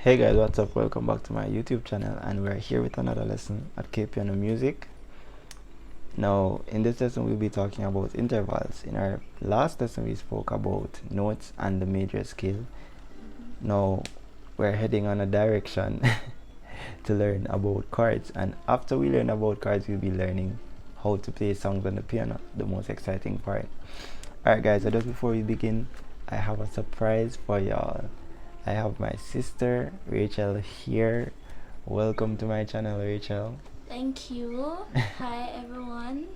Hey guys, what's up? Welcome back to my YouTube channel, and we're here with another lesson at Kpiano Musiq. Now, in this lesson, we'll be talking about intervals. In our last lesson, we spoke about notes and the major scale. Now, we're heading on a direction to learn about chords, and after we learn about chords, we'll be learning how to play songs on the piano, the most exciting part. Alright guys, so just before we begin, I have a surprise for y'all. I have my sister Rachel here. Welcome to my channel, Rachel. Thank you. Hi everyone.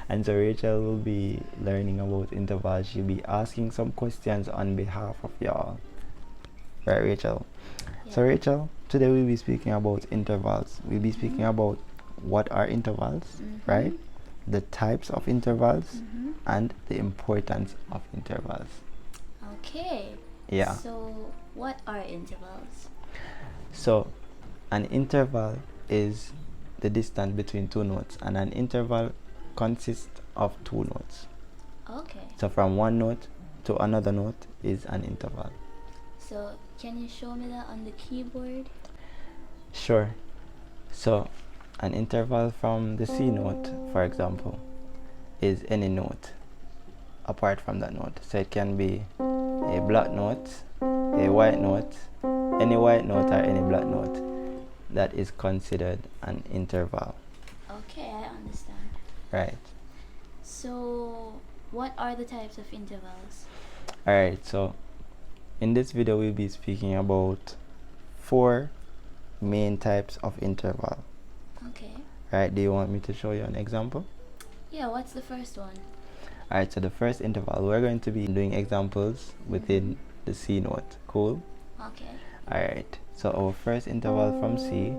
And so Rachel will be learning about intervals. She'll be asking some questions on behalf of y'all. Right, Rachel? Yeah. So Rachel, today we'll be speaking about intervals. We'll be speaking about what are intervals, right? The types of intervals and the importance of intervals. Okay. Yeah. So, what are intervals? So, an interval is the distance between two notes, and an interval consists of two notes. Okay. So, from one note to another note is an interval. So, can you show me that on the keyboard? Sure. So, an interval from the C note, for example, is any note apart from that note. So, it can be a black note, a white note, any white note or any black note. That is considered an interval. Okay, I understand. Right. So, what are the types of intervals? Alright, so in this video we'll be speaking about 4 main types of interval. Okay. Right, do you want me to show you an example? Yeah, what's the first one? Alright, so the first interval, we're going to be doing examples within the C note. Cool? Okay. Alright, so our first interval from C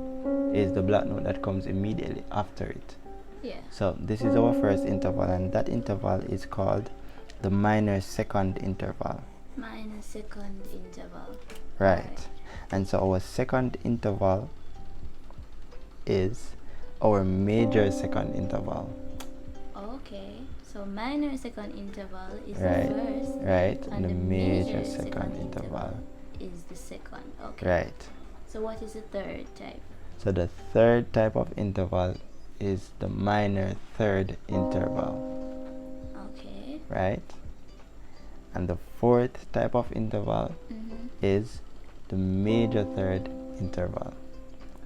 is the black note that comes immediately after it. Yeah. So this is our first interval, and that interval is called the minor second interval. Minor second interval. Right. And so our second interval is our major second interval. Okay. So, minor second interval is Right. the first. Right. And the the major major second interval. is the second. Okay. Right. So, what is the third type? So the third type of interval is the minor third interval. Okay. Right. And the fourth type of interval is the major third interval.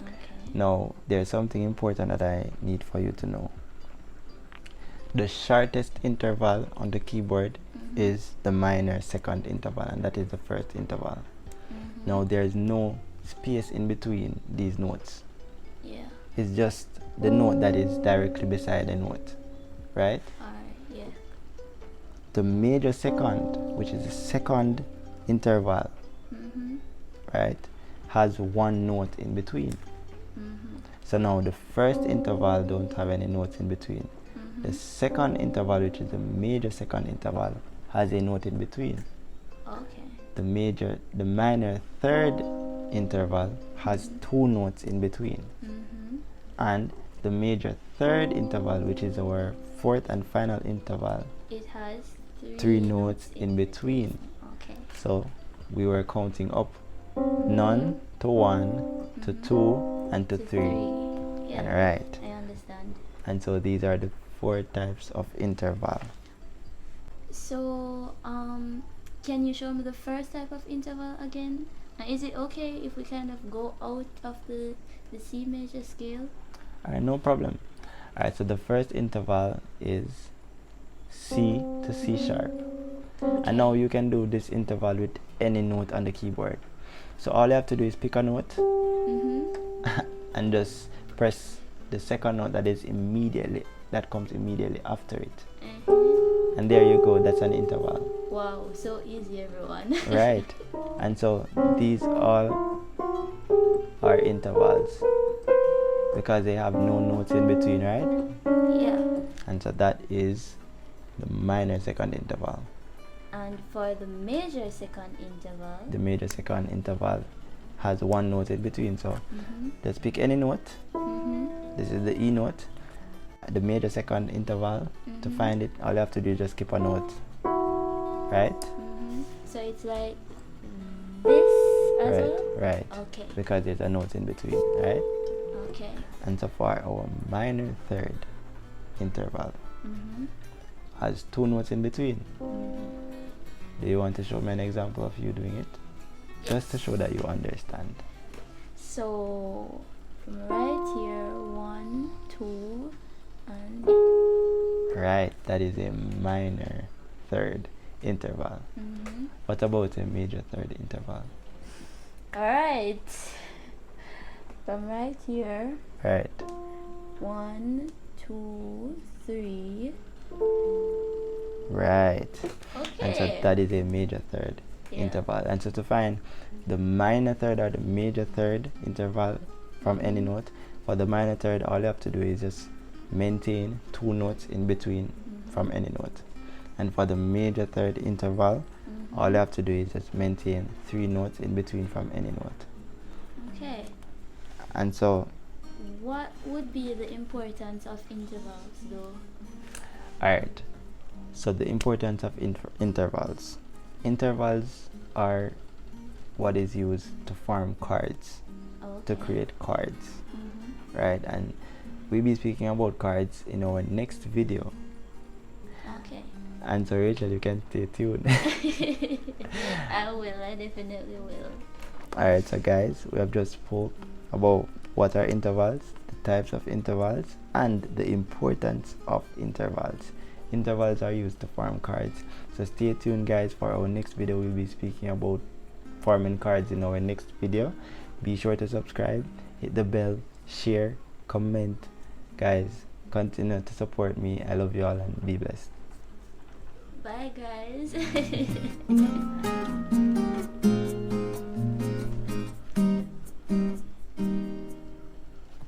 Okay. Now, there's something important that I need for you to know. The shortest interval on the keyboard is the minor second interval, and that is the first interval. Now, there's no space in between these notes. Yeah. It's just the note that is directly beside the note, right? Yeah. The major second, which is the second interval, right, has one note in between. So now the first interval don't have any notes in between. The second interval, which is the major second interval, has a note in between. Okay. The minor third interval has 2 notes in between. And the major third interval, which is our fourth and final interval, It has 3 notes in between. Okay. So we were counting up: none to 1 to 2 and to 3. Yeah. Right. I understand. And so these are the 4 types of interval. So, can you show me the first type of interval again? Now, is it okay if we kind of go out of the C major scale? Alright, no problem. Alright, so the first interval is C to C sharp. And now you can do this interval with any note on the keyboard. So all you have to do is pick a note and just press the second note that comes immediately after it. And there you go, that's an interval. Wow, so easy, everyone. Right. And so these all are intervals because they have no notes in between, right? Yeah. And so that is the minor second interval. And for the major second interval, The major second interval has 1 note in between. So let's pick any note. This is the E note. The major second interval. To find it, all you have to do is just skip a note. Right? so it's like this as well? right? Okay. Because there's a note in between, right? Okay. And so for our minor third interval Mm-hmm. has two notes in between. Mm-hmm. Do you want to show me an example of you doing it? Just to Yes. show that you understand. So from right here, 1, 2, and Right, that is a minor third interval. mm-hmm. What about a major third interval? All right. From right here, Right, 1, 2, 3. right. And so Okay. that is a major third Yeah. interval. And so to find the minor third or the major third interval from any note, for the minor third, all you have to do is just maintain two notes in between from any note. And for the major third interval, all you have to do is just maintain three notes in between from any note. Okay. And so, What would be the importance of intervals, though? alright. So the importance of intervals. Intervals are what is used to form chords, to Okay. create chords, Mm-hmm. right? And we'll be speaking about chords in our next video. Okay. And so Rachel, you can stay tuned. I will. I definitely will. Alright, so guys, we have just spoke about what are intervals, the types of intervals, and the importance of intervals. Intervals are used to form chords. So stay tuned guys for our next video. We'll be speaking about forming chords in our next video. Be sure to subscribe, hit the bell, share, comment. Guys, continue to support me. I love you all and be blessed. Bye, guys.